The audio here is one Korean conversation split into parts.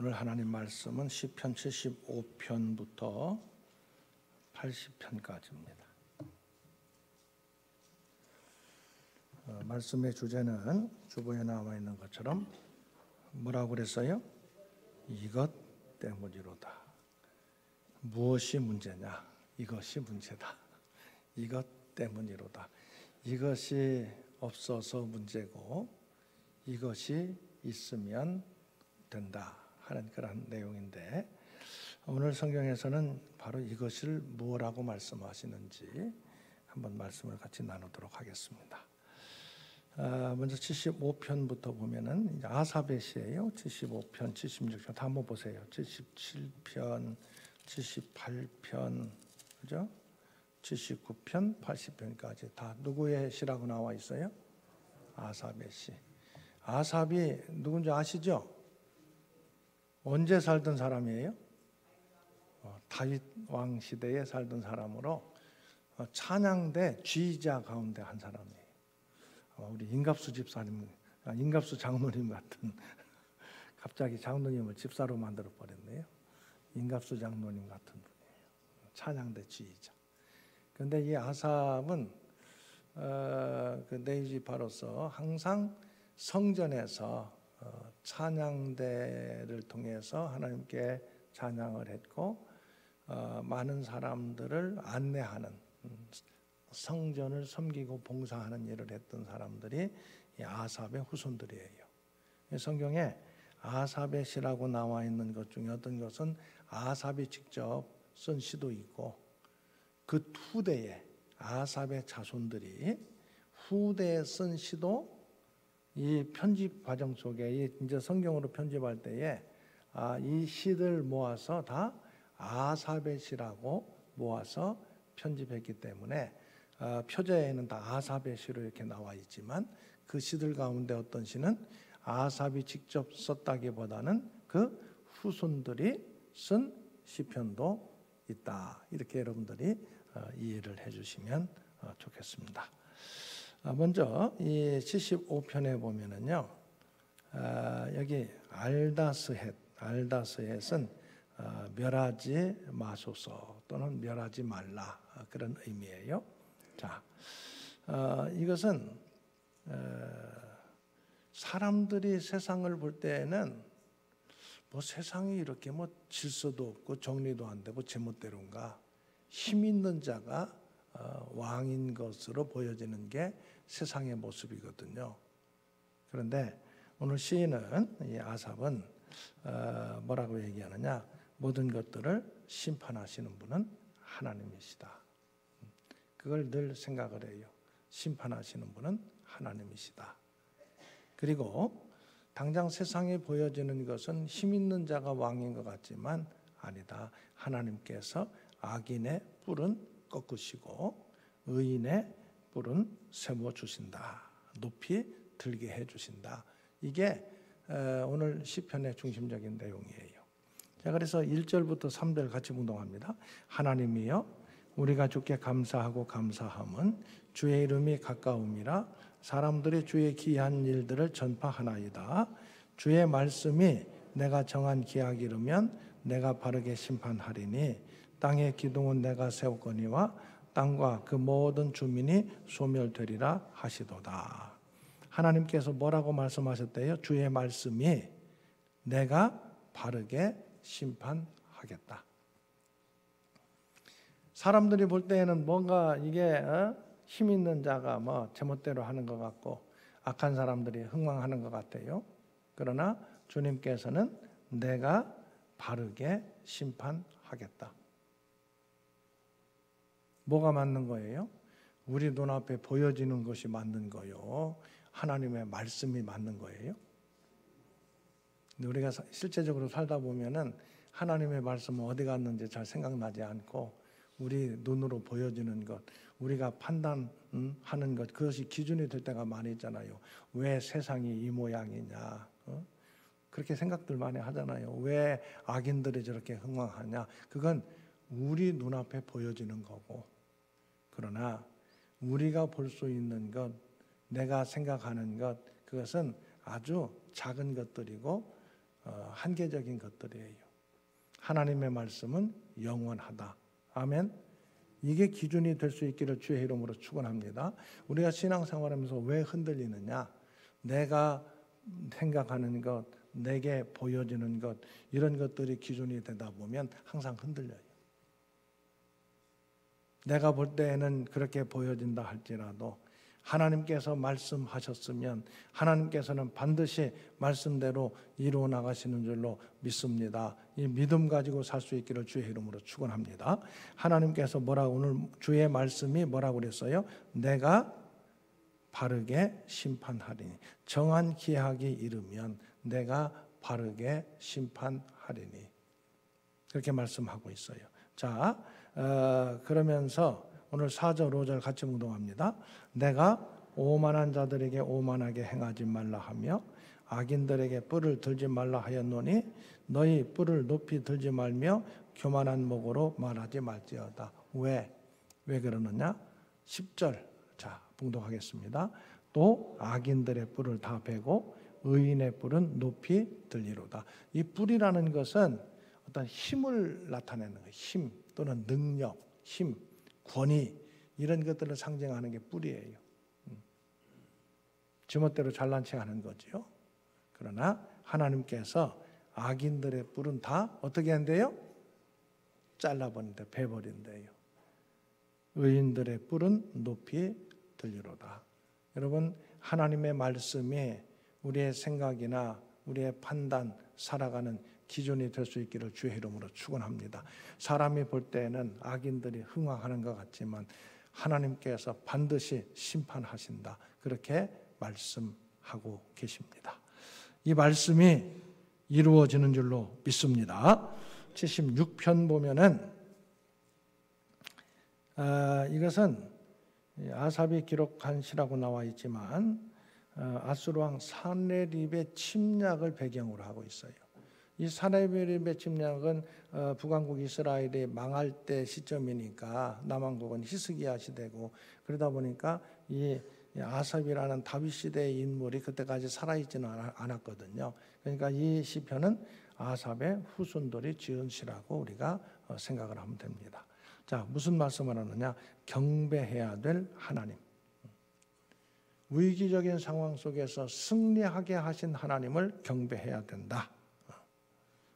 오늘 하나님 말씀은 시편 75편부터 80편까지입니다. 말씀의 주제는 주보에 나와 있는 것처럼 뭐라고 그랬어요? 이것 때문이로다. 무엇이 문제냐? 이것이 문제다. 이것 때문이로다. 이것이 없어서 문제고 이것이 있으면 된다 하는 그런 내용인데, 오늘 성경에서는 바로 이것을 뭐라고 말씀하시는지 한번 말씀을 같이 나누도록 하겠습니다. 먼저 75편부터 보면은 아삽의 시예요. 75편, 76편 다 한번 보세요. 77편, 78편, 그죠? 79편, 80편까지 다 누구의 시라고 나와 있어요? 아삽의 시. 아삽이 누군지 아시죠? 언제 살던 사람이에요? 다윗 왕 시대에 살던 사람으로 찬양대 지휘자 가운데 한 사람이에요. 우리 임갑수 집사님, 임갑수 장로님 같은 갑자기 장로님을 집사로 만들어 버렸네요. 임갑수 장로님 같은 분이에요. 찬양대 지휘자. 그런데 이 아삽은 그 내지파로서 항상 성전에서 찬양대를 통해서 하나님께 찬양을 했고, 많은 사람들을 안내하는, 성전을 섬기고 봉사하는 일을 했던 사람들이 이 아삽의 후손들이에요. 성경에 아삽의 시라고 나와 있는 것 중에 어떤 것은 아삽이 직접 쓴 시도 있고, 그 후대에 아삽의 자손들이 후대에 쓴 시도 이 편집 과정 속에 이제 성경으로 편집할 때에 이 시들 모아서 다 아삽의 시라고 모아서 편집했기 때문에 표제에는 다 아삽의 시로 이렇게 나와 있지만, 그 시들 가운데 어떤 시는 아삽이 직접 썼다기보다는 그 후손들이 쓴 시편도 있다. 이렇게 여러분들이 이해를 해주시면 좋겠습니다. 먼저 이 75편에 보면은요, 여기 알다스헷은 멸하지 마소서 또는 멸하지 말라, 그런 의미예요. 자, 이것은 사람들이 세상을 볼 때에는 뭐 세상이 이렇게 뭐 질서도 없고 정리도 안 되고 제멋대로인가, 힘 있는 자가 왕인 것으로 보여지는 게 세상의 모습이거든요. 그런데 오늘 시인은, 이 아삽은 뭐라고 얘기하느냐? 모든 것들을 심판하시는 분은 하나님이시다. 그걸 늘 생각을 해요. 심판하시는 분은 하나님이시다. 그리고 당장 세상에 보여지는 것은 힘 있는 자가 왕인 것 같지만 아니다. 하나님께서 악인의 뿔은 꺾으시고 의인의 뿔은 세워주신다. 높이 들게 해주신다. 이게 오늘 시편의 중심적인 내용이에요. 자, 그래서 1절부터 3절 같이 묵동합니다. 하나님이여, 우리가 주께 감사하고 감사함은 주의 이름이 가까움이라. 사람들이 주의 기이한 일들을 전파하나이다. 주의 말씀이 내가 정한 기약 이르면 내가 바르게 심판하리니, 땅의 기둥은 내가 세웠거니와 땅과 그 모든 주민이 소멸되리라 하시도다. 하나님께서 뭐라고 말씀하셨대요? 주의 말씀이 내가 바르게 심판하겠다. 사람들이 볼 때에는 뭔가 이게 힘 있는 자가 뭐 제멋대로 하는 것 같고 악한 사람들이 흥망하는 것 같아요. 그러나 주님께서는 내가 바르게 심판하겠다. 뭐가 맞는 거예요? 우리 눈앞에 보여지는 것이 맞는 거요? 하나님의 말씀이 맞는 거예요? 근데 우리가 실제적으로 살다 보면은 하나님의 말씀은 어디 갔는지 잘 생각나지 않고, 우리 눈으로 보여지는 것, 우리가 판단하는 것, 그것이 기준이 될 때가 많이 있잖아요. 왜 세상이 이 모양이냐? 그렇게 생각들 많이 하잖아요. 왜 악인들이 저렇게 흥망하냐? 그건 우리 눈앞에 보여지는 거고, 그러나 우리가 볼 수 있는 것, 내가 생각하는 것, 그것은 아주 작은 것들이고 한계적인 것들이에요. 하나님의 말씀은 영원하다. 아멘. 이게 기준이 될 수 있기를 주의 이름으로 축원합니다. 우리가 신앙생활하면서 왜 흔들리느냐? 내가 생각하는 것, 내게 보여지는 것, 이런 것들이 기준이 되다 보면 항상 흔들려요. 내가 볼 때에는 그렇게 보여진다 할지라도 하나님께서 말씀하셨으면 하나님께서는 반드시 말씀대로 이루어 나가시는 줄로 믿습니다. 이 믿음 가지고 살 수 있기를 주의 이름으로 축원합니다. 하나님께서 오늘 주의 말씀이 뭐라고 그랬어요? 내가 바르게 심판하리니, 정한 기약이 이르면 내가 바르게 심판하리니, 그렇게 말씀하고 있어요. 자, 그러면서 오늘 4절 5절 같이 묵동합니다. 내가 오만한 자들에게 오만하게 행하지 말라 하며 악인들에게 뿔을 들지 말라 하였노니 너희 뿔을 높이 들지 말며 교만한 목으로 말하지 말지어다. 왜 그러느냐? 10절 자 묵동하겠습니다. 또 악인들의 뿔을 다 베고 의인의 뿔은 높이 들리로다. 이 뿔이라는 것은 어떤 힘을 나타내는 거예요. 힘 또는 능력, 힘, 권위, 이런 것들을 상징하는 게 뿔이에요. 지멋대로 잘난 체 하는 거죠. 그러나 하나님께서 악인들의 뿔은 다 어떻게 한대요? 잘라버린대, 베버린대요. 의인들의 뿔은 높이 들리로다. 여러분, 하나님의 말씀이 우리의 생각이나 우리의 판단, 살아가는 기준이 될 수 있기를 주의 이름으로 축원합니다. 사람이 볼 때는 악인들이 흥황하는 것 같지만 하나님께서 반드시 심판하신다. 그렇게 말씀하고 계십니다. 이 말씀이 이루어지는 줄로 믿습니다. 76편 보면은 이것은 아삽이 기록한 시라고 나와 있지만 아수르 왕 사네립의 침략을 배경으로 하고 있어요. 이 사네립의 침략은 북왕국 이스라엘이 망할 때 시점이니까 남왕국은 히스기야 시대고, 그러다 보니까 이 아삽이라는 다윗 시대의 인물이 그때까지 살아있지는 않았거든요. 그러니까 이 시편은 아삽의 후손들이 지은 시라고 우리가 생각을 하면 됩니다. 자, 무슨 말씀을 하느냐? 경배해야 될 하나님. 위기적인 상황 속에서 승리하게 하신 하나님을 경배해야 된다.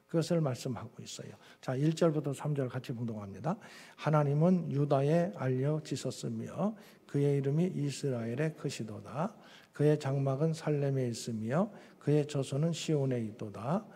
그것을 말씀하고 있어요. 자, 1절부터 3절 같이 봉독합니다. 하나님은 유다에 알려지셨으며 그의 이름이 이스라엘의 크시도다. 그의 장막은 살렘에 있으며 그의 저소는 시온에 있도다.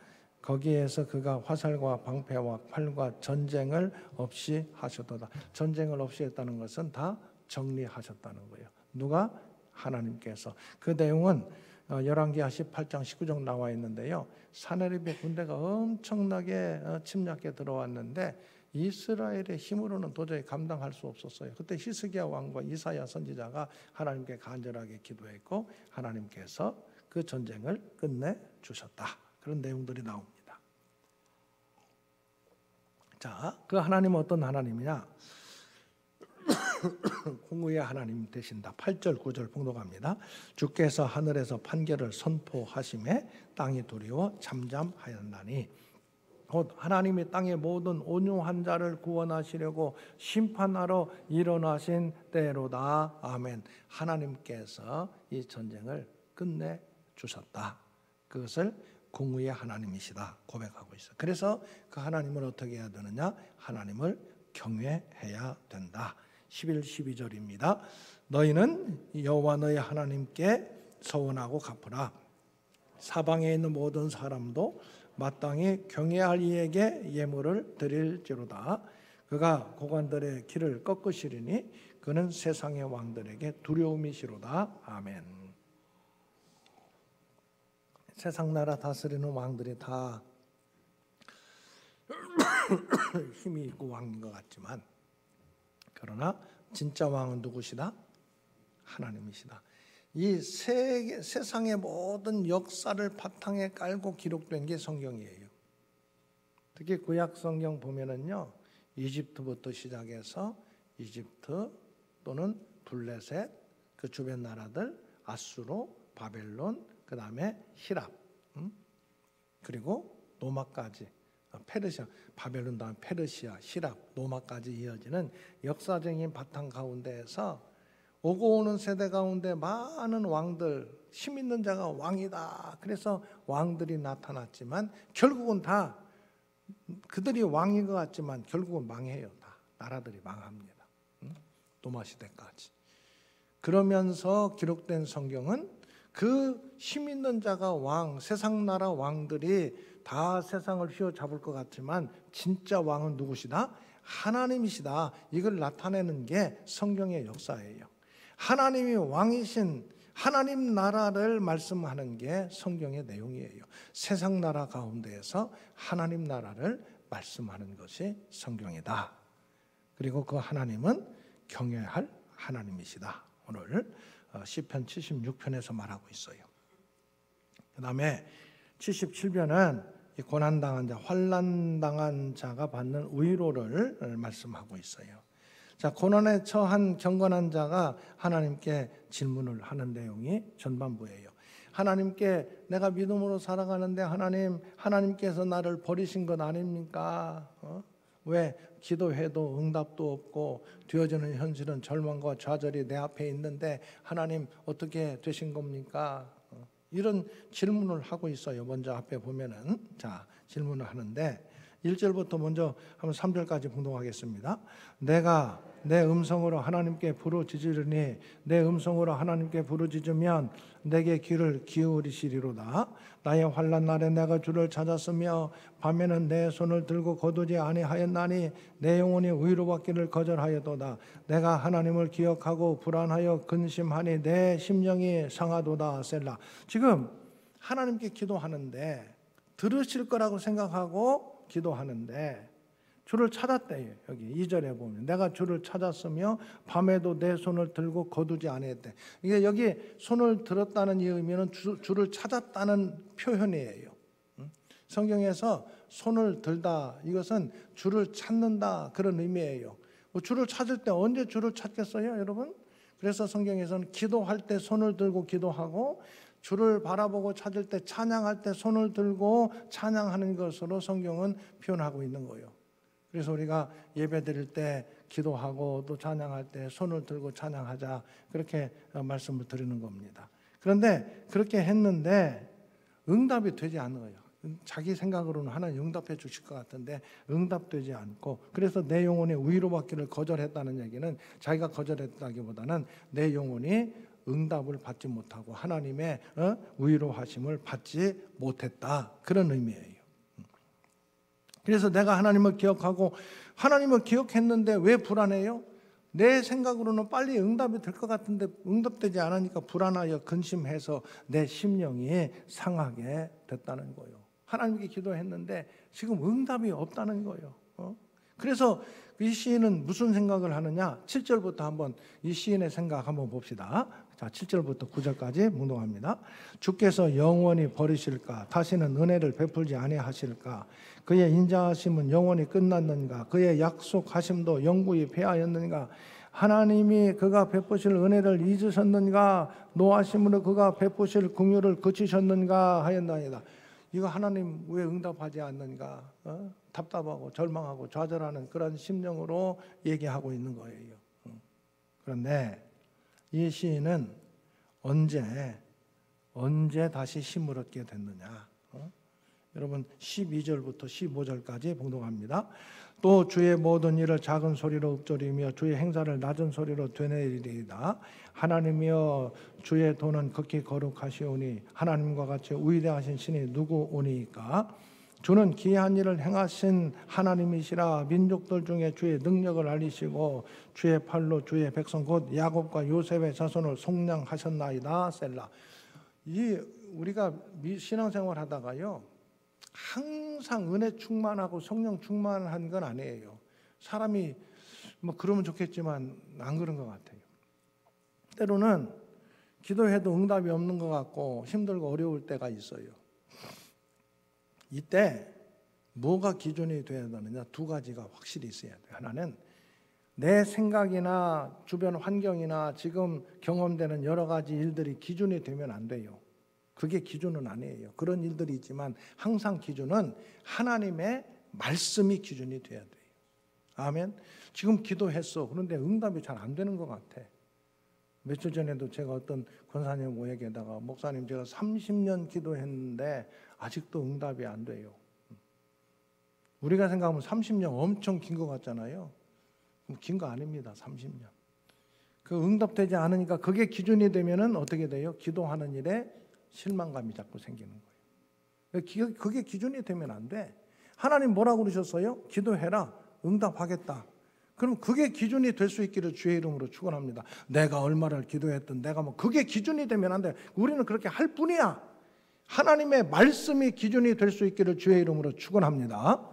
거기에서 그가 화살과 방패와 활과 전쟁을 없이 하셨도다. 전쟁을 없이 했다는 것은 다 정리하셨다는 거예요. 누가? 하나님께서. 그 내용은 열왕기하 18장 19절 나와 있는데요. 사네립의 군대가 엄청나게 침략해 들어왔는데 이스라엘의 힘으로는 도저히 감당할 수 없었어요. 그때 히스기야 왕과 이사야 선지자가 하나님께 간절하게 기도했고 하나님께서 그 전쟁을 끝내 주셨다. 그런 내용들이 나옵니다. 자, 그 하나님은 어떤 하나님이냐? 공의의 하나님 되신다. 8절 9절 봉독합니다. 주께서 하늘에서 판결을 선포하심에 땅이 두려워 잠잠하였나니, 곧 하나님이 땅의 모든 온유한 자를 구원하시려고 심판하러 일어나신 때로다. 아멘. 하나님께서 이 전쟁을 끝내 주셨다. 그것을 공의의 하나님이시다 고백하고 있어요. 그래서 그 하나님을 어떻게 해야 되느냐? 하나님을 경외해야 된다. 11, 12절입니다. 너희는 여호와 너희 하나님께 서원하고 갚으라. 사방에 있는 모든 사람도 마땅히 경외할 이에게 예물을 드릴지로다. 그가 고관들의 길을 꺾으시리니 그는 세상의 왕들에게 두려움이시로다. 아멘. 세상 나라 다스리는 왕들이 다 힘이 있고 왕인 것 같지만, 그러나 진짜 왕은 누구시다? 하나님이시다. 이 세상의 모든 역사를 바탕에 깔고 기록된 게 성경이에요. 특히 구약 성경 보면은요, 이집트부터 시작해서 이집트 또는 블레셋, 그 주변 나라들, 아수르, 바벨론, 그 다음에 히랍, 그리고 로마까지, 페르시아, 바벨론 다음 페르시아, 시랍, 로마까지 이어지는 역사적인 바탕 가운데에서 오고 오는 세대 가운데 많은 왕들, 힘 있는 자가 왕이다. 그래서 왕들이 나타났지만 결국은 다 그들이 왕인 것 같지만 결국은 망해요. 다 나라들이 망합니다. 로마 시대까지. 그러면서 기록된 성경은 그 힘 있는 자가 왕, 세상 나라 왕들이 다 세상을 휘어잡을 것 같지만 진짜 왕은 누구시다? 하나님이시다. 이걸 나타내는 게 성경의 역사예요. 하나님이 왕이신 하나님 나라를 말씀하는 게 성경의 내용이에요. 세상 나라 가운데에서 하나님 나라를 말씀하는 것이 성경이다. 그리고 그 하나님은 경외할 하나님이시다. 오늘 시편 76편에서 말하고 있어요. 그 다음에 77편은 고난당한 자, 환난당한 자가 받는 위로를 말씀하고 있어요. 자, 고난에 처한 경건한 자가 하나님께 질문을 하는 내용이 전반부예요. 하나님께 내가 믿음으로 살아가는데 하나님께서 나를 버리신 것 아닙니까? 왜 기도해도 응답도 없고 되어지는 현실은 절망과 좌절이 내 앞에 있는데 하나님 어떻게 되신 겁니까? 이런 질문을 하고 있어요. 먼저 앞에 보면은 자 질문을 하는데 1절부터 먼저 한번 3절까지 봉독하겠습니다. 내가 내 음성으로 하나님께 부르짖으리니 내 음성으로 하나님께 부르짖으면 내게 귀를 기울이시리로다. 나의 환난 날에 내가 주를 찾았으며 밤에는 내 손을 들고 거두지 아니하였나니 내 영혼이 위로받기를 거절하였도다. 내가 하나님을 기억하고 불안하여 근심하니 내 심령이 상하도다. 셀라. 지금 하나님께 기도하는데 들으실 거라고 생각하고 기도하는데 주를 찾았대요. 여기 2절에 보면 내가 주를 찾았으며 밤에도 내 손을 들고 거두지 아니했대. 이게 여기 손을 들었다는 이 의미는 주를 찾았다는 표현이에요. 성경에서 손을 들다 이것은 주를 찾는다 그런 의미예요. 주를 찾을 때 언제 주를 찾겠어요, 여러분? 그래서 성경에서는 기도할 때 손을 들고 기도하고 주를 바라보고 찾을 때 찬양할 때 손을 들고 찬양하는 것으로 성경은 표현하고 있는 거예요. 그래서 우리가 예배 드릴 때 기도하고 또 찬양할 때 손을 들고 찬양하자 그렇게 말씀을 드리는 겁니다. 그런데 그렇게 했는데 응답이 되지 않는 거예요. 자기 생각으로는 하나님 응답해 주실 것 같은데 응답되지 않고 그래서 내 영혼이 위로받기를 거절했다는 얘기는 자기가 거절했다기보다는 내 영혼이 응답을 받지 못하고 하나님의 위로하심을 받지 못했다 그런 의미예요. 그래서 내가 하나님을 기억하고 하나님을 기억했는데 왜 불안해요? 내 생각으로는 빨리 응답이 될 것 같은데 응답되지 않으니까 불안하여 근심해서 내 심령이 상하게 됐다는 거예요. 하나님께 기도했는데 지금 응답이 없다는 거예요. 그래서 이 시인은 무슨 생각을 하느냐? 7절부터 한번 이 시인의 생각 한번 봅시다. 자, 7절부터 9절까지 묵독합니다. 주께서 영원히 버리실까? 다시는 은혜를 베풀지 아니하실까? 그의 인자하심은 영원히 끝났는가? 그의 약속하심도 영구히 패하였는가? 하나님이 그가 베푸실 은혜를 잊으셨는가? 노하심으로 그가 베푸실 긍휼을 그치셨는가 하였나이다. 이거 하나님 왜 응답하지 않는가? 답답하고 절망하고 좌절하는 그런 심령으로 얘기하고 있는 거예요. 그런데 이 시인은 언제 다시 힘을 얻게 됐느냐? 여러분 12절부터 15절까지 봉독합니다. 또 주의 모든 일을 작은 소리로 읊조리며 주의 행사를 낮은 소리로 되뇌이리이다. 하나님이여 주의 도는 극히 거룩하시오니 하나님과 같이 위대하신 신이 누구오니까? 주는 기이한 일을 행하신 하나님이시라. 민족들 중에 주의 능력을 알리시고 주의 팔로 주의 백성 곧 야곱과 요셉의 자손을 속량하셨나이다. 셀라. 이 우리가 신앙생활 하다가요 항상 은혜 충만하고 성령 충만한 건 아니에요. 사람이 뭐 그러면 좋겠지만 안 그런 것 같아요. 때로는 기도해도 응답이 없는 것 같고 힘들고 어려울 때가 있어요. 이때 뭐가 기준이 되어야 되느냐? 두 가지가 확실히 있어야 돼요. 하나는 내 생각이나 주변 환경이나 지금 경험되는 여러 가지 일들이 기준이 되면 안 돼요. 그게 기준은 아니에요. 그런 일들이 있지만 항상 기준은 하나님의 말씀이 기준이 돼야 돼요. 아멘. 지금 기도했어. 그런데 응답이 잘 안 되는 것 같아. 며칠 전에도 제가 어떤 권사님 모에게다가 목사님 제가 30년 기도했는데 아직도 응답이 안 돼요. 우리가 생각하면 30년 엄청 긴 것 같잖아요. 긴 거 아닙니다. 30년. 그 응답되지 않으니까 그게 기준이 되면은 어떻게 돼요? 기도하는 일에 실망감이 자꾸 생기는 거예요. 그게 기준이 되면 안 돼. 하나님 뭐라고 그러셨어요? 기도해라. 응답하겠다. 그럼 그게 기준이 될 수 있기를 주의 이름으로 축원합니다. 내가 얼마를 기도했든 내가 뭐 그게 기준이 되면 안 돼. 우리는 그렇게 할 뿐이야. 하나님의 말씀이 기준이 될 수 있기를 주의 이름으로 축원합니다.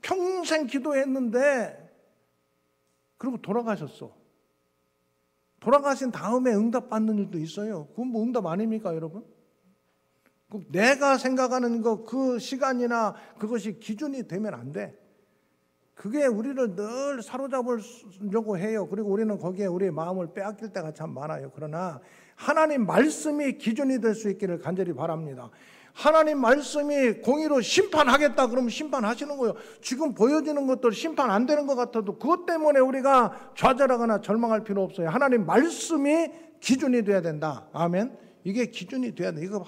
평생 기도했는데 그리고 돌아가셨어. 돌아가신 다음에 응답받는 일도 있어요. 그건 뭐 응답 아닙니까, 여러분? 내가 생각하는 그 시간이나 그것이 기준이 되면 안 돼. 그게 우리를 늘 사로잡으려고 해요. 그리고 우리는 거기에 우리의 마음을 빼앗길 때가 참 많아요. 그러나 하나님 말씀이 기준이 될 수 있기를 간절히 바랍니다. 하나님 말씀이 공의로 심판하겠다 그러면 심판하시는 거예요. 지금 보여지는 것들 심판 안 되는 것 같아도 그것 때문에 우리가 좌절하거나 절망할 필요 없어요. 하나님 말씀이 기준이 돼야 된다. 아멘. 이게 기준이 돼야 돼. 이거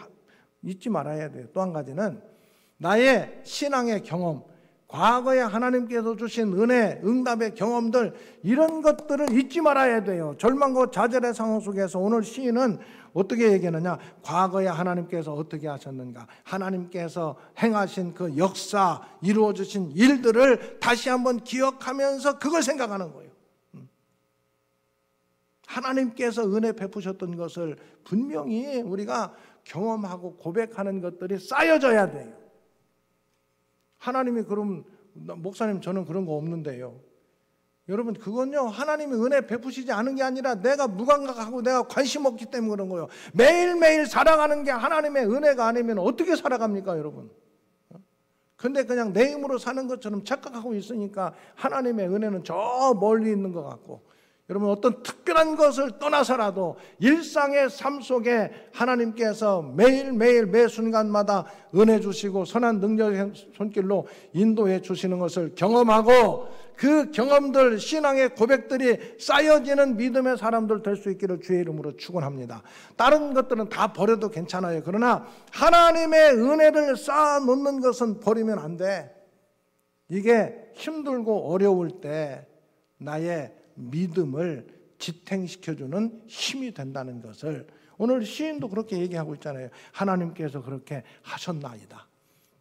잊지 말아야 돼요. 또 한 가지는 나의 신앙의 경험, 과거에 하나님께서 주신 은혜, 응답의 경험들 이런 것들을 잊지 말아야 돼요. 절망과 좌절의 상황 속에서 오늘 시인은 어떻게 얘기하느냐? 과거에 하나님께서 어떻게 하셨는가? 하나님께서 행하신 그 역사, 이루어 주신 일들을 다시 한번 기억하면서 그걸 생각하는 거예요. 하나님께서 은혜 베푸셨던 것을 분명히 우리가 경험하고 고백하는 것들이 쌓여져야 돼요. 하나님이 그럼 목사님 저는 그런 거 없는데요. 여러분 그건요 하나님이 은혜 베푸시지 않은 게 아니라 내가 무감각하고 내가 관심 없기 때문에 그런 거예요. 매일매일 살아가는 게 하나님의 은혜가 아니면 어떻게 살아갑니까 여러분? 근데 그냥 내 힘으로 사는 것처럼 착각하고 있으니까 하나님의 은혜는 저 멀리 있는 것 같고, 여러분 어떤 특별한 것을 떠나서라도 일상의 삶 속에 하나님께서 매일매일 매 순간마다 은혜 주시고 선한 능력의 손길로 인도해 주시는 것을 경험하고 그 경험들, 신앙의 고백들이 쌓여지는 믿음의 사람들 될 수 있기를 주의 이름으로 축원합니다. 다른 것들은 다 버려도 괜찮아요. 그러나 하나님의 은혜를 쌓아놓는 것은 버리면 안 돼. 이게 힘들고 어려울 때 나의 믿음을 지탱시켜주는 힘이 된다는 것을 오늘 시인도 그렇게 얘기하고 있잖아요. 하나님께서 그렇게 하셨나이다.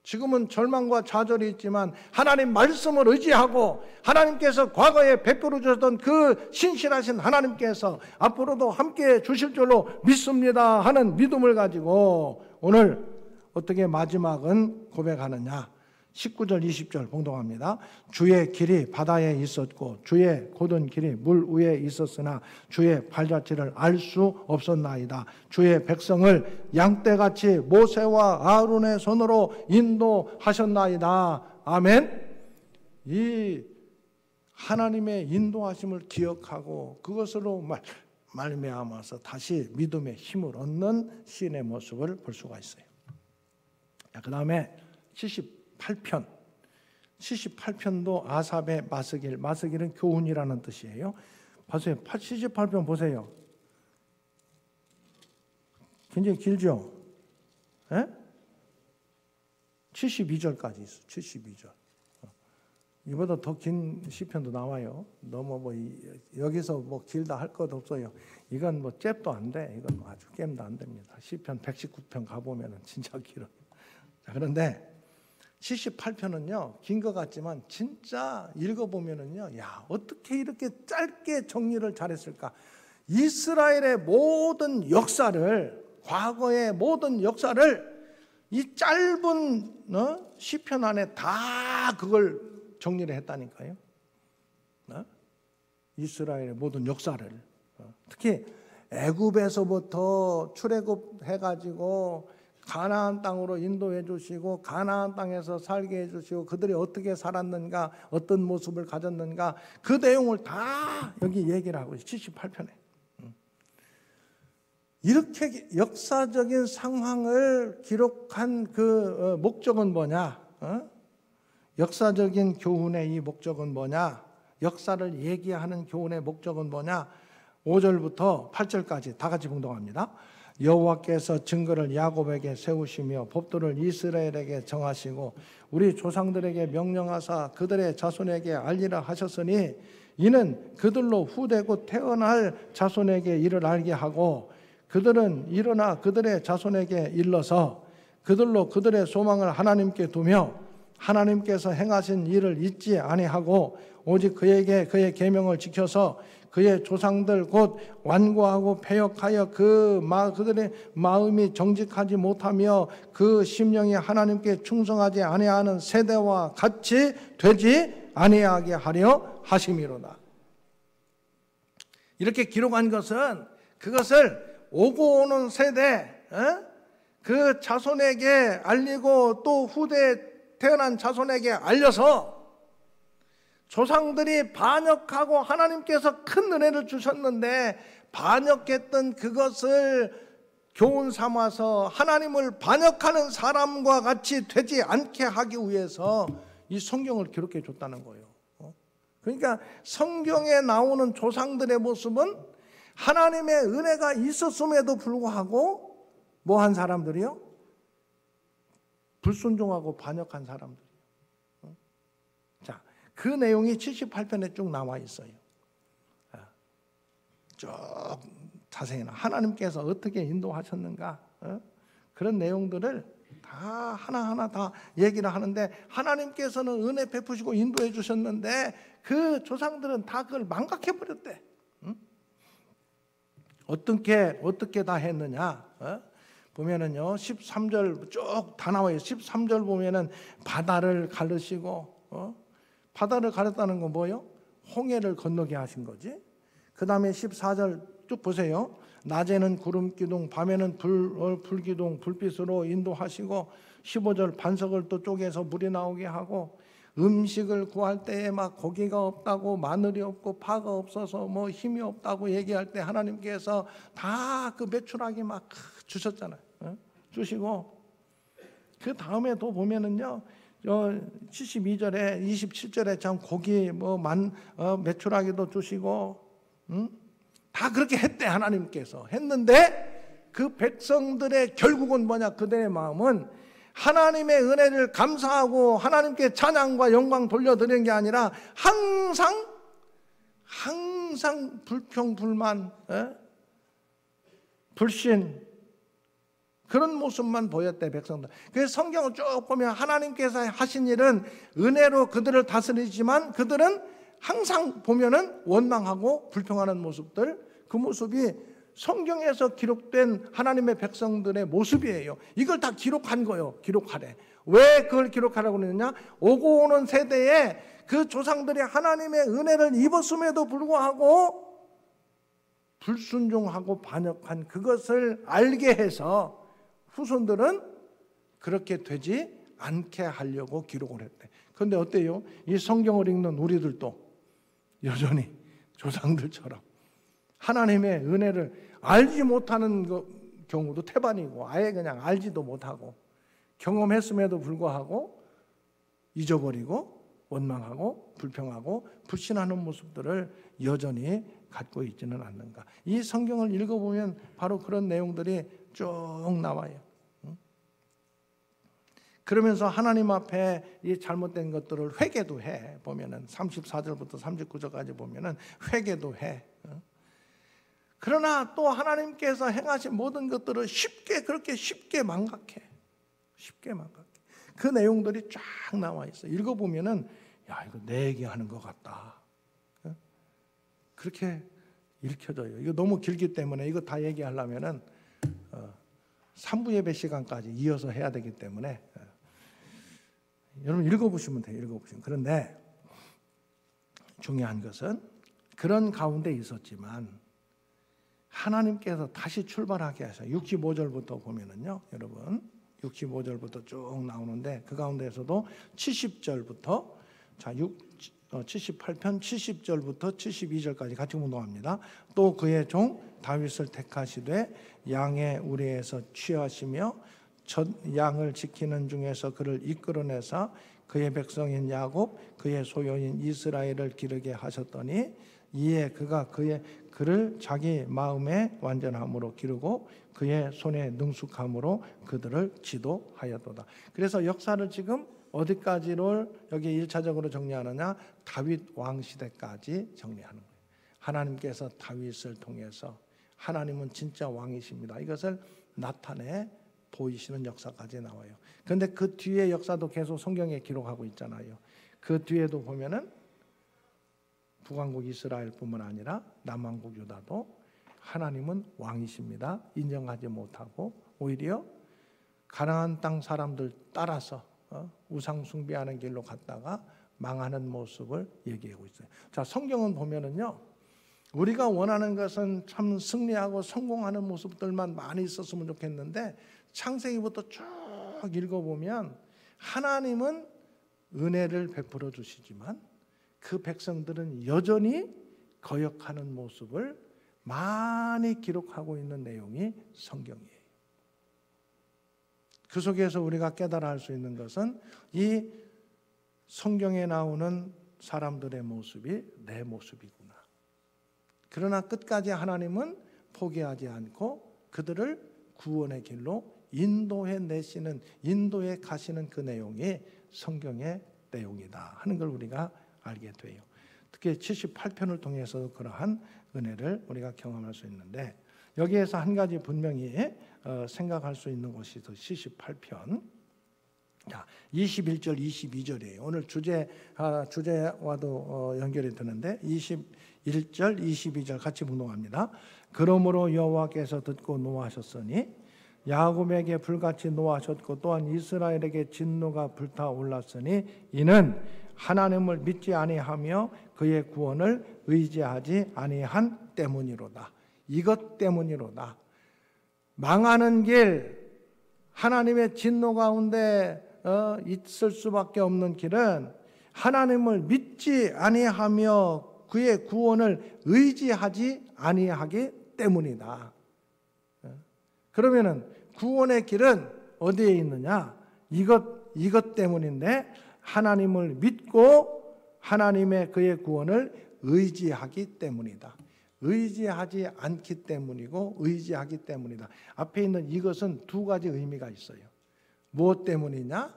지금은 절망과 좌절이 있지만 하나님 말씀을 의지하고 하나님께서 과거에 베풀어 주셨던 그 신실하신 하나님께서 앞으로도 함께해 주실 줄로 믿습니다 하는 믿음을 가지고 오늘 어떻게 마지막은 고백하느냐. 19절 20절 봉독합니다. 주의 길이 바다에 있었고 주의 곧은 길이 물 위에 있었으나 주의 발자취를 알 수 없었나이다. 주의 백성을 양떼같이 모세와 아론의 손으로 인도하셨나이다. 아멘. 이 하나님의 인도하심을 기억하고 그것으로 말미암아서 다시 믿음의 힘을 얻는 시인의 모습을 볼 수가 있어요. 그 다음에 78편도 아삽의 마스길, 마스길은 교훈이라는 뜻이에요. 보세요. 78편 보세요. 굉장히 길죠? 예? 72절까지 있어. 72절. 이보다 더 긴 시편도 나와요. 너무 여기서 길다 할 것 없어요. 이건 잽도 안 돼. 이건 아주 게임도 안 됩니다. 시편 119편 가보면은 진짜 길어요. 자, 그런데 78편은요 긴 것 같지만 진짜 읽어보면은요, 야 어떻게 이렇게 짧게 정리를 잘했을까? 이스라엘의 모든 역사를, 과거의 모든 역사를 이 짧은 시편 안에 다 그걸 정리를 했다니까요. 이스라엘의 모든 역사를, 특히 애굽에서부터 출애굽해가지고 가나안 땅으로 인도해 주시고 가나안 땅에서 살게 해 주시고 그들이 어떻게 살았는가, 어떤 모습을 가졌는가, 그 내용을 다 여기 얘기를 하고 있어요. 78편에. 이렇게 역사적인 상황을 기록한 그 목적은 뭐냐? 역사적인 교훈의 이 목적은 뭐냐? 역사를 얘기하는 교훈의 목적은 뭐냐? 5절부터 8절까지 다 같이 봉독합니다. 여호와께서 증거를 야곱에게 세우시며 법도를 이스라엘에게 정하시고 우리 조상들에게 명령하사 그들의 자손에게 알리라 하셨으니 이는 그들로 후대고 태어날 자손에게 이를 알게 하고 그들은 일어나 그들의 자손에게 일러서 그들로 그들의 소망을 하나님께 두며 하나님께서 행하신 일을 잊지 아니하고 오직 그에게 그의 계명을 지켜서 그의 조상들 곧 완고하고 패역하여 그들의 마음이 정직하지 못하며 그 심령이 하나님께 충성하지 아니하는 세대와 같이 되지 아니하게 하려 하심이로다. 이렇게 기록한 것은 그것을 오고 오는 세대 그 자손에게 알리고 또 후대에 태어난 자손에게 알려서 조상들이 반역하고 하나님께서 큰 은혜를 주셨는데 반역했던 그것을 교훈 삼아서 하나님을 반역하는 사람과 같이 되지 않게 하기 위해서 이 성경을 기록해 줬다는 거예요. 그러니까 성경에 나오는 조상들의 모습은 하나님의 은혜가 있었음에도 불구하고 뭐 한 사람들이요? 불순종하고 반역한 사람들. 자, 그 내용이 78편에 쭉 나와 있어요. 쭉 자세히 하나님께서 어떻게 인도하셨는가 그런 내용들을 다 하나하나 다 얘기를 하는데 하나님께서는 은혜 베푸시고 인도해 주셨는데 그 조상들은 다 그걸 망각해 버렸대. 어떻게 다 했느냐? 보면은요 13절 쭉 다 나와요. 13절 보면은 바다를 가르시고 바다를 가렸다는 건 뭐예요? 홍해를 건너게 하신 거지. 그 다음에 14절 쭉 보세요. 낮에는 구름 기둥, 밤에는 불 기둥, 불빛으로 인도하시고 15절 반석을 또 쪼개서 물이 나오게 하고 음식을 구할 때에 막 고기가 없다고 마늘이 없고 파가 없어서 뭐 힘이 없다고 얘기할 때 하나님께서 다 그 메추라기 막 주셨잖아요. 주시고 그 다음에 또 보면은요 72절에 27절에 참 고기 메추라기도 주시고 다 그렇게 했대. 하나님께서 했는데 그 백성들의 결국은 뭐냐? 그들의 마음은 하나님의 은혜를 감사하고 하나님께 찬양과 영광 돌려드리는 게 아니라 항상 불평 불만 불신 그런 모습만 보였대. 백성들. 그래서 성경을 쭉 보면 하나님께서 하신 일은 은혜로 그들을 다스리지만 그들은 항상 보면은 원망하고 불평하는 모습들, 그 모습이 성경에서 기록된 하나님의 백성들의 모습이에요. 이걸 다 기록한 거예요. 기록하래. 왜 그걸 기록하라고 그러느냐? 오고 오는 세대에 그 조상들이 하나님의 은혜를 입었음에도 불구하고 불순종하고 반역한 그것을 알게 해서 후손들은 그렇게 되지 않게 하려고 기록을 했대. 그런데 어때요? 이 성경을 읽는 우리들도 여전히 조상들처럼 하나님의 은혜를 알지 못하는 경우도 태반이고 아예 그냥 알지도 못하고 경험했음에도 불구하고 잊어버리고 원망하고 불평하고 불신하는 모습들을 여전히 갖고 있지는 않는가. 이 성경을 읽어보면 바로 그런 내용들이 쭉 나와요. 그러면서 하나님 앞에 이 잘못된 것들을 회개도 해. 보면은 34절부터 39절까지 보면은 회개도 해. 그러나 또 하나님께서 행하신 모든 것들을 그렇게 쉽게 망각해. 쉽게 망각해. 그 내용들이 쫙 나와 있어. 읽어보면은 야, 이거 내 얘기하는 것 같다. 그렇게 읽혀져요. 이거 너무 길기 때문에 이거 다 얘기하려면은 3부 예배 시간까지 이어서 해야 되기 때문에 여러분 읽어보시면 돼요. 읽어보시면. 그런데 중요한 것은 그런 가운데 있었지만 하나님께서 다시 출발하게 하셔요. 65절부터 보면은요, 여러분 65절부터 쭉 나오는데 그 가운데에서도 70절부터 78편 70절부터 72절까지 같이 운동합니다. 또 그의 종 다윗을 택하시되 양의 우리에서 취하시며 첫 양을 지키는 중에서 그를 이끌어내사 그의 백성인 야곱 그의 소유인 이스라엘을 기르게 하셨더니 이에 그가 그를 자기 마음의 완전함으로 기르고 그의 손의 능숙함으로 그들을 지도하였도다. 그래서 역사를 지금 어디까지를 여기 1차적으로 정리하느냐? 다윗 왕 시대까지 정리하는 거예요. 하나님께서 다윗을 통해서 하나님은 진짜 왕이십니다. 이것을 나타내 보이시는 역사까지 나와요. 그런데 그 뒤에 역사도 계속 성경에 기록하고 있잖아요. 그 뒤에도 보면은 북왕국 이스라엘뿐만 아니라 남왕국 유다도 하나님은 왕이십니다. 인정하지 못하고 오히려 가나안 땅 사람들 따라서 우상 숭배하는 길로 갔다가 망하는 모습을 얘기하고 있어요. 자, 성경은 보면은요, 우리가 원하는 것은 참 승리하고 성공하는 모습들만 많이 있었으면 좋겠는데 창세기부터 쭉 읽어보면 하나님은 은혜를 베풀어 주시지만 그 백성들은 여전히 거역하는 모습을 많이 기록하고 있는 내용이 성경이에요. 그 속에서 우리가 깨달아 할 수 있는 것은 이 성경에 나오는 사람들의 모습이 내 모습이구나. 그러나 끝까지 하나님은 포기하지 않고 그들을 구원의 길로 인도해 내시는, 인도해 가시는 그 내용이 성경의 내용이다 하는 걸 우리가 알게 돼요. 특히 78편을 통해서 그러한 은혜를 우리가 경험할 수 있는데 여기에서 한 가지 분명히 생각할 수 있는 것이 78편 21절 22절이에요. 오늘 주제와도 연결이 되는데 21절 22절 같이 분동합니다. 그러므로 여호와께서 듣고 노하셨으니 야곱에게 불같이 노하셨고 또한 이스라엘에게 진노가 불타올랐으니 이는 하나님을 믿지 아니하며 그의 구원을 의지하지 아니한 때문이로다. 이것 때문이로다. 망하는 길, 하나님의 진노 가운데 있을 수밖에 없는 길은 하나님을 믿지 아니하며 그의 구원을 의지하지 아니하기 때문이다. 그러면은 구원의 길은 어디에 있느냐? 이것 때문인데 하나님을 믿고 하나님의 그의 구원을 의지하기 때문이다. 의지하지 않기 때문이고 의지하기 때문이다. 앞에 있는 이것은 두 가지 의미가 있어요. 무엇 때문이냐?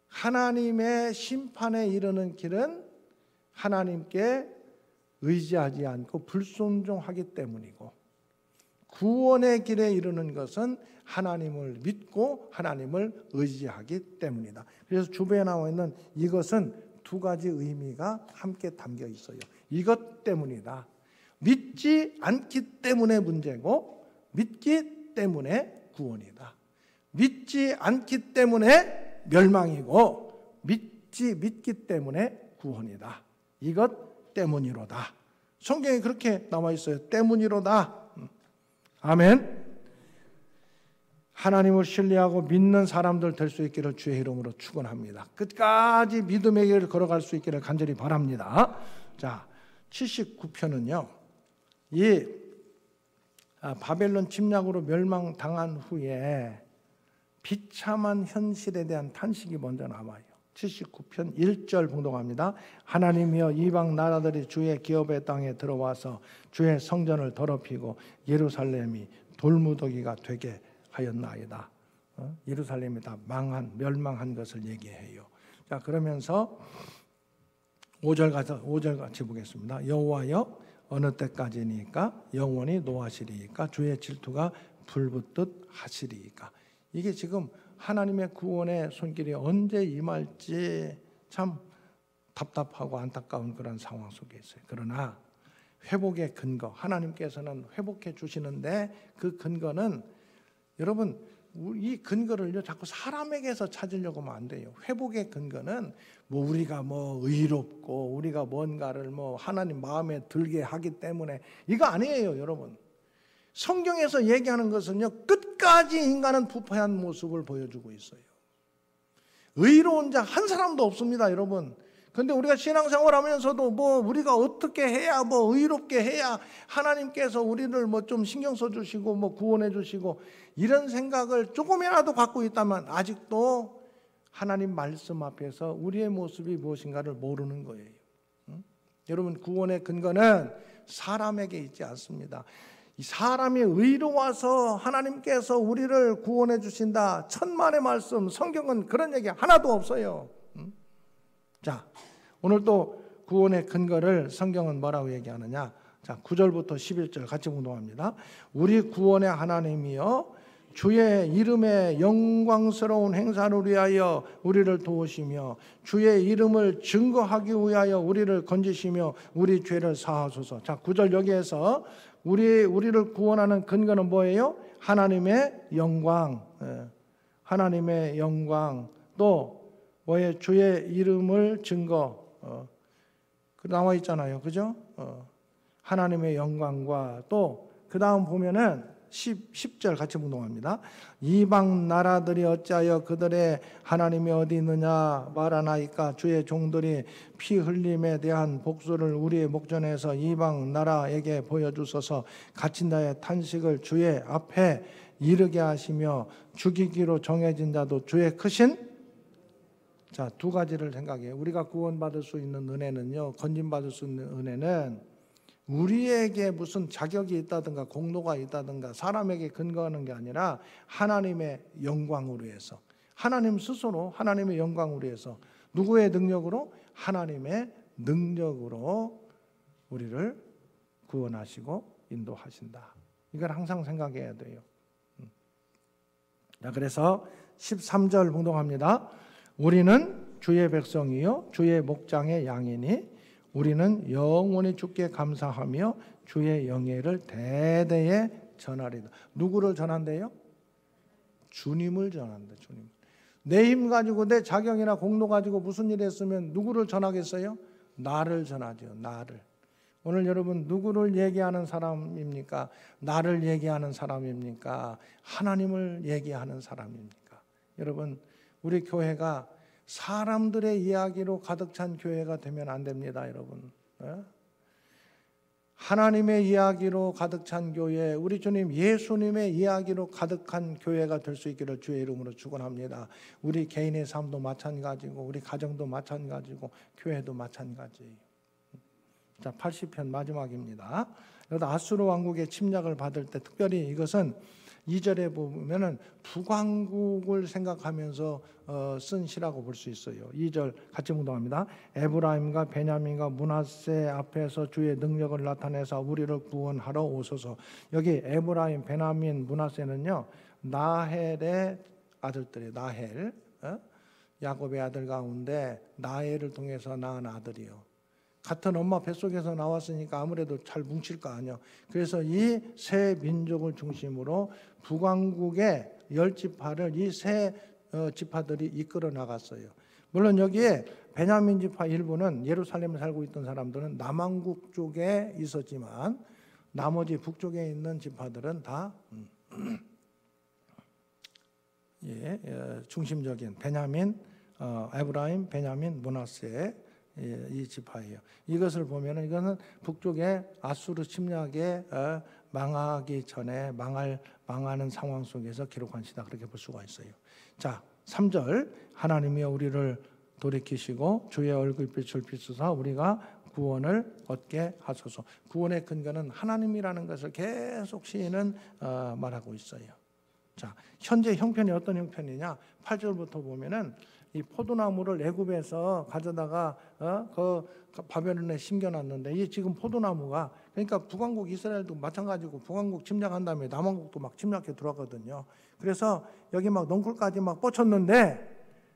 하나님의 심판에 이르는 길은 하나님께 의지하지 않고 불순종하기 때문이고 구원의 길에 이르는 것은 하나님을 믿고 하나님을 의지하기 때문이다. 그래서 주변에 나와 있는 이것은 두 가지 의미가 함께 담겨 있어요. 이것 때문이다. 믿지 않기 때문에 문제고 믿기 때문에 구원이다. 믿지 않기 때문에 멸망이고 믿기 때문에 구원이다. 이것 때문이로다. 성경에 그렇게 나와 있어요. 때문이로다. 아멘. 하나님을 신뢰하고 믿는 사람들 될 수 있기를 주의 이름으로 축원합니다. 끝까지 믿음의 길을 걸어갈 수 있기를 간절히 바랍니다. 자, 79편은요. 이 바벨론 침략으로 멸망당한 후에 비참한 현실에 대한 탄식이 먼저 나와요. 79편 1절 봉독합니다. 하나님이여 이방 나라들이 주의 기업의 땅에 들어와서 주의 성전을 더럽히고 예루살렘이 돌무더기가 되게 하였나이다. 예루살렘이 다 멸망한 것을 얘기해요. 자, 그러면서 5절 같이 보겠습니다. 여호와여 어느 때까지니까 영원히 노하시리이까 주의 질투가 불붙듯 하시리이까. 이게 지금 하나님의 구원의 손길이 언제 임할지 참 답답하고 안타까운 그런 상황 속에 있어요. 그러나 회복의 근거, 하나님께서는 회복해 주시는데 그 근거는 여러분 이 근거를요 자꾸 사람에게서 찾으려고 하면 안 돼요. 회복의 근거는 우리가 의롭고 우리가 뭔가를 하나님 마음에 들게 하기 때문에 이거 아니에요, 여러분. 성경에서 얘기하는 것은요 끝까지 인간은 부패한 모습을 보여주고 있어요. 의로운 자 한 사람도 없습니다, 여러분. 근데 우리가 신앙생활 하면서도 뭐 우리가 어떻게 해야 뭐 의롭게 해야 하나님께서 우리를 뭐 좀 신경 써 주시고 뭐 구원해 주시고 이런 생각을 조금이라도 갖고 있다면 아직도 하나님 말씀 앞에서 우리의 모습이 무엇인가를 모르는 거예요. 여러분, 구원의 근거는 사람에게 있지 않습니다. 이 사람이 의로워서 하나님께서 우리를 구원해 주신다. 천만의 말씀, 성경은 그런 얘기 하나도 없어요. 자, 오늘 또 구원의 근거를 성경은 뭐라고 얘기하느냐? 자, 9절부터 11절 같이 공동합니다. 우리 구원의 하나님이여 주의 이름의 영광스러운 행사를 위하여 우리를 도우시며 주의 이름을 증거하기 위하여 우리를 건지시며 우리 죄를 사하소서. 자, 9절 여기에서 우리를 구원하는 근거는 뭐예요? 하나님의 영광, 하나님의 영광, 또 뭐예요? 주의 이름을 증거, 그 나와 있잖아요, 그죠? 하나님의 영광과 또 그 다음 보면은 10절 같이 묵동합니다. 이방 나라들이 어찌하여 그들의 하나님이 어디 있느냐 말하나이까. 주의 종들이 피 흘림에 대한 복수를 우리의 목전에서 이방 나라에게 보여주소서. 갇힌 자의 탄식을 주의 앞에 이르게 하시며 죽이기로 정해진 자도 주의 크신, 자, 두 가지를 생각해요. 우리가 구원받을 수 있는 은혜는요, 건진받을 수 있는 은혜는 우리에게 무슨 자격이 있다든가 공로가 있다든가 사람에게 근거하는 게 아니라 하나님의 영광으로 해서, 하나님 스스로 하나님의 영광으로 해서, 누구의 능력으로? 하나님의 능력으로 우리를 구원하시고 인도하신다. 이걸 항상 생각해야 돼요. 자, 그래서 13절 봉독합니다. 우리는 주의 백성이요 주의 목장의 양이니 우리는 영원히 주께 감사하며 주의 영예를 대대에 전하리다. 누구를 전한대요? 주님을 전한다. 주님. 내 힘 가지고 내 자격이나 공로 가지고 무슨 일 했으면 누구를 전하겠어요? 나를 전하죠. 나를. 오늘 여러분 누구를 얘기하는 사람입니까? 나를 얘기하는 사람입니까? 하나님을 얘기하는 사람입니까? 여러분, 우리 교회가 사람들의 이야기로 가득 찬 교회가 되면 안 됩니다, 여러분. 하나님의 이야기로 가득 찬 교회, 우리 주님 예수님의 이야기로 가득한 교회가 될 수 있기를 주의 이름으로 축원합니다. 우리 개인의 삶도 마찬가지고 우리 가정도 마찬가지고 교회도 마찬가지예요. 자, 80편 마지막입니다. 여기다 아수르 왕국의 침략을 받을 때 특별히 이것은 2절에 보면은 북왕국을 생각하면서 쓴 시라고 볼 수 있어요. 2절 같이 묵상합니다. 에브라임과 베냐민과 므낫세 앞에서 주의 능력을 나타내사 우리를 구원하러 오소서. 여기 에브라임, 베냐민, 므낫세는요 나헬의 아들들이에요. 나헬, 야곱의 아들 가운데 나헬을 통해서 낳은 아들이요. 같은 엄마 뱃속에서 나왔으니까 아무래도 잘 뭉칠 거 아니에요. 그래서 이 세 민족을 중심으로 북왕국의 10지파를 이 세 지파들이 이끌어 나갔어요. 물론 여기에 베냐민 지파 일부는 예루살렘에 살고 있던 사람들은 남왕국 쪽에 있었지만 나머지 북쪽에 있는 지파들은 다 중심적인 베냐민, 에브라임, 베냐민, 므낫세 이 지파예요. 이것을 보면은 이거는 북쪽의 아수르 침략에 망하기 전에 망하는 상황 속에서 기록한 시다, 그렇게 볼 수가 있어요. 자, 3절 하나님이 우리를 돌이키시고 주의 얼굴빛을 비추사 우리가 구원을 얻게 하소서. 구원의 근거는 하나님이라는 것을 계속 시인은 말하고 있어요. 자, 현재 형편이 어떤 형편이냐? 8절부터 보면은 이 포도나무를 애굽에서 가져다가 그 바벨론에 심겨놨는데 이 지금 포도나무가, 그러니까 북왕국 이스라엘도 마찬가지고 북왕국 침략한 다음에 남왕국도 막 침략해 들어왔거든요. 그래서 여기 막 넝쿨까지 막 뻗쳤는데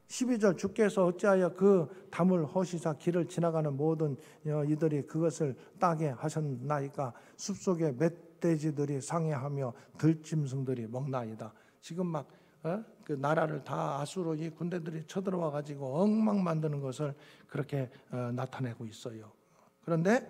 12절 주께서 어찌하여 그 담을 허시사 길을 지나가는 모든 이들이 그것을 따게 하셨나이까. 숲속에 멧돼지들이 상해하며 들짐승들이 먹나이다. 지금 막 그 나라를 다 아수르 이 군대들이 쳐들어와 가지고 엉망 만드는 것을 그렇게 나타내고 있어요. 그런데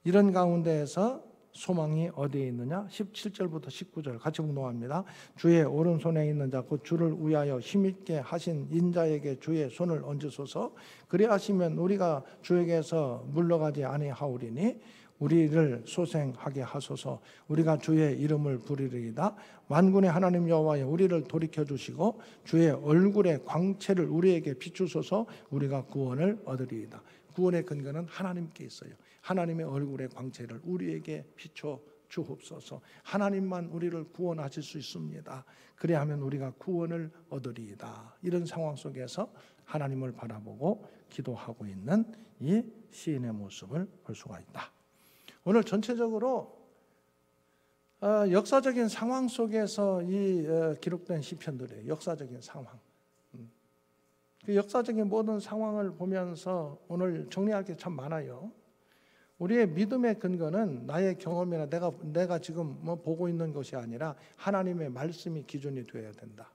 이런 가운데에서 소망이 어디에 있느냐? 17절부터 19절 같이 봉독합니다. 주의 오른손에 있는 자 곧 주를 위하여 힘있게 하신 인자에게 주의 손을 얹으소서. 그리하시면 우리가 주에게서 물러가지 아니하오리니 우리를 소생하게 하소서. 우리가 주의 이름을 부르리이다. 만군의 하나님 여호와여 우리를 돌이켜 주시고 주의 얼굴의 광채를 우리에게 비추소서. 우리가 구원을 얻으리이다. 구원의 근거는 하나님께 있어요. 하나님의 얼굴의 광채를 우리에게 비춰 주옵소서. 하나님만 우리를 구원하실 수 있습니다. 그래야하면 우리가 구원을 얻으리이다. 이런 상황 속에서 하나님을 바라보고 기도하고 있는 이 시인의 모습을 볼 수가 있다. 오늘 전체적으로 역사적인 상황 속에서 기록된 시편들이에요. 역사적인 상황. 그 역사적인 모든 상황을 보면서 오늘 정리할 게 참 많아요. 우리의 믿음의 근거는 나의 경험이나 내가 지금 보고 있는 것이 아니라 하나님의 말씀이 기준이 되어야 된다.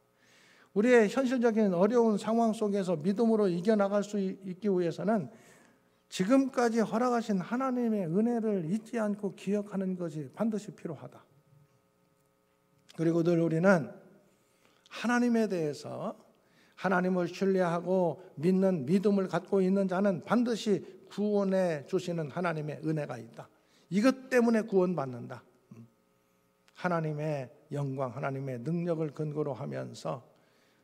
우리의 현실적인 어려운 상황 속에서 믿음으로 이겨나갈 수 있기 위해서는 지금까지 허락하신 하나님의 은혜를 잊지 않고 기억하는 것이 반드시 필요하다. 그리고 늘 우리는 하나님에 대해서 하나님을 신뢰하고 믿는 믿음을 갖고 있는 자는 반드시 구원해 주시는 하나님의 은혜가 있다. 이것 때문에 구원받는다. 하나님의 영광, 하나님의 능력을 근거로 하면서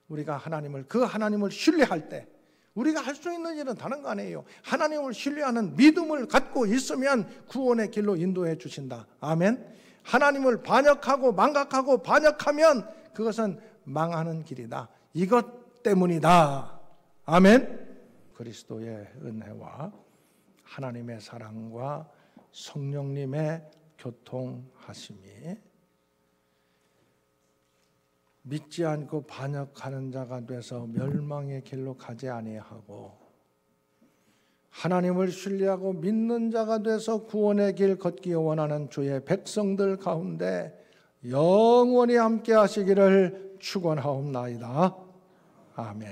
우리가 그 하나님을 신뢰할 때 우리가 할 수 있는 일은 다른 거 아니에요. 하나님을 신뢰하는 믿음을 갖고 있으면 구원의 길로 인도해 주신다. 아멘. 하나님을 망각하고 반역하면 그것은 망하는 길이다. 이것 때문이다. 아멘. 그리스도의 은혜와 하나님의 사랑과 성령님의 교통하심이 믿지 않고 반역하는 자가 돼서 멸망의 길로 가지 아니하고 하나님을 신뢰하고 믿는 자가 돼서 구원의 길 걷기 원하는 주의 백성들 가운데 영원히 함께 하시기를 축원하옵나이다. 아멘.